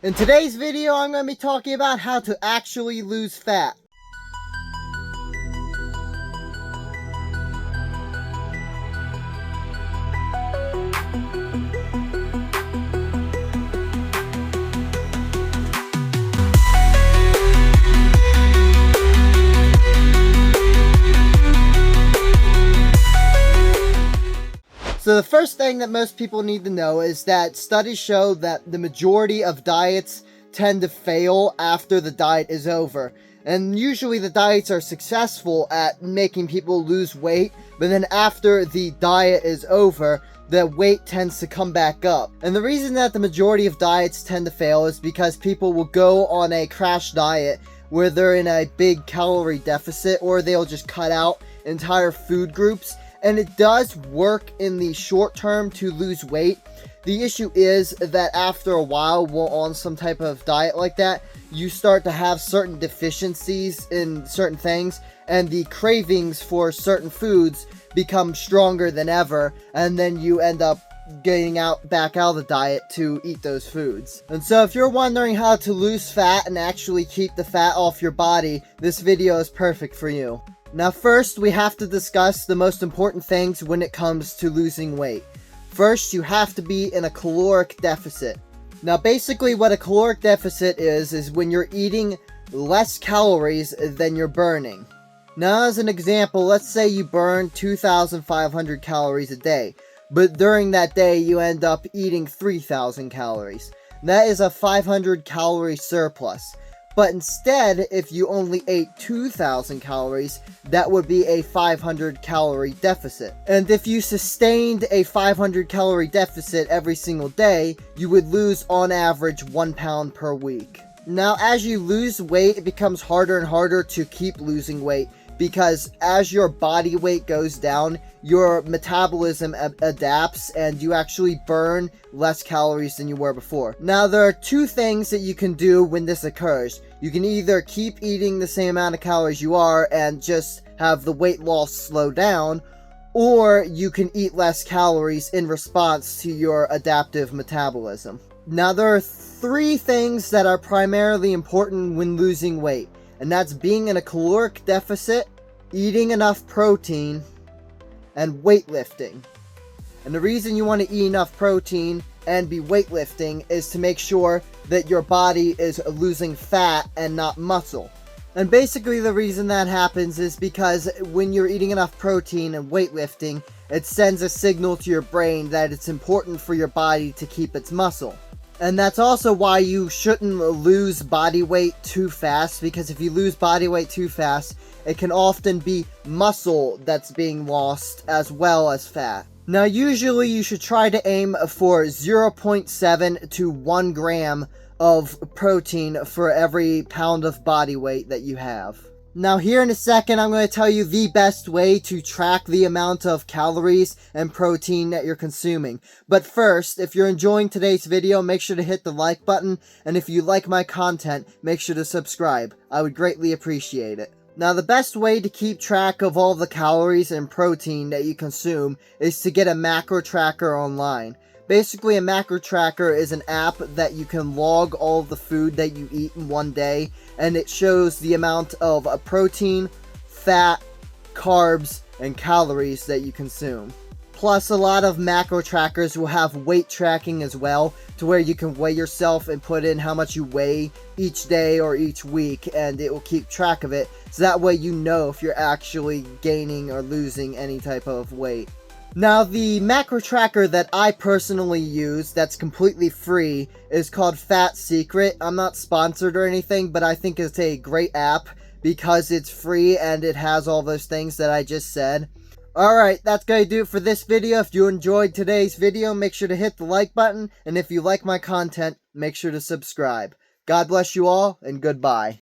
In today's video, I'm going to be talking about how to actually lose fat. So the first thing that most people need to know is that studies show that the majority of diets tend to fail after the diet is over. And usually the diets are successful at making people lose weight, but then after the diet is over, the weight tends to come back up. And the reason that the majority of diets tend to fail is because people will go on a crash diet where they're in a big calorie deficit, or they'll just cut out entire food groups. And it does work in the short term to lose weight. The issue is that after a while, while on some type of diet like that, you start to have certain deficiencies in certain things, and the cravings for certain foods become stronger than ever, and then you end up getting back out of the diet to eat those foods. And so if you're wondering how to lose fat and actually keep the fat off your body, this video is perfect for you. Now first, we have to discuss the most important things when it comes to losing weight. First, you have to be in a caloric deficit. Now basically what a caloric deficit is when you're eating less calories than you're burning. Now as an example, let's say you burn 2,500 calories a day, but during that day you end up eating 3,000 calories. That is a 500 calorie surplus. But instead, if you only ate 2,000 calories, that would be a 500 calorie deficit. And if you sustained a 500 calorie deficit every single day, you would lose on average 1 pound per week. Now, as you lose weight, it becomes harder and harder to keep losing weight, because as your body weight goes down, your metabolism adapts and you actually burn less calories than you were before. Now, there are two things that you can do when this occurs. You can either keep eating the same amount of calories you are and just have the weight loss slow down, or you can eat less calories in response to your adaptive metabolism. Now, there are three things that are primarily important when losing weight, and that's being in a caloric deficit, eating enough protein, and weightlifting. And the reason you want to eat enough protein and be weightlifting is to make sure that your body is losing fat and not muscle. And basically the reason that happens is because when you're eating enough protein and weightlifting, it sends a signal to your brain that it's important for your body to keep its muscle. And that's also why you shouldn't lose body weight too fast, because if you lose body weight too fast, it can often be muscle that's being lost as well as fat. Now usually you should try to aim for 0.7 to 1 gram of protein for every pound of body weight that you have. Now here in a second, I'm going to tell you the best way to track the amount of calories and protein that you're consuming. But first, if you're enjoying today's video, make sure to hit the like button, and if you like my content, make sure to subscribe. I would greatly appreciate it. Now the best way to keep track of all the calories and protein that you consume is to get a macro tracker online. Basically, a macro tracker is an app that you can log all of the food that you eat in one day, and it shows the amount of protein, fat, carbs, and calories that you consume. Plus, a lot of macro trackers will have weight tracking as well, to where you can weigh yourself and put in how much you weigh each day or each week, and it will keep track of it, so that way you know if you're actually gaining or losing any type of weight. Now, the macro tracker that I personally use that's completely free is called Fat Secret. I'm not sponsored or anything, but I think it's a great app because it's free and it has all those things that I just said. Alright, that's going to do it for this video. If you enjoyed today's video, make sure to hit the like button, and if you like my content, make sure to subscribe. God bless you all, and goodbye.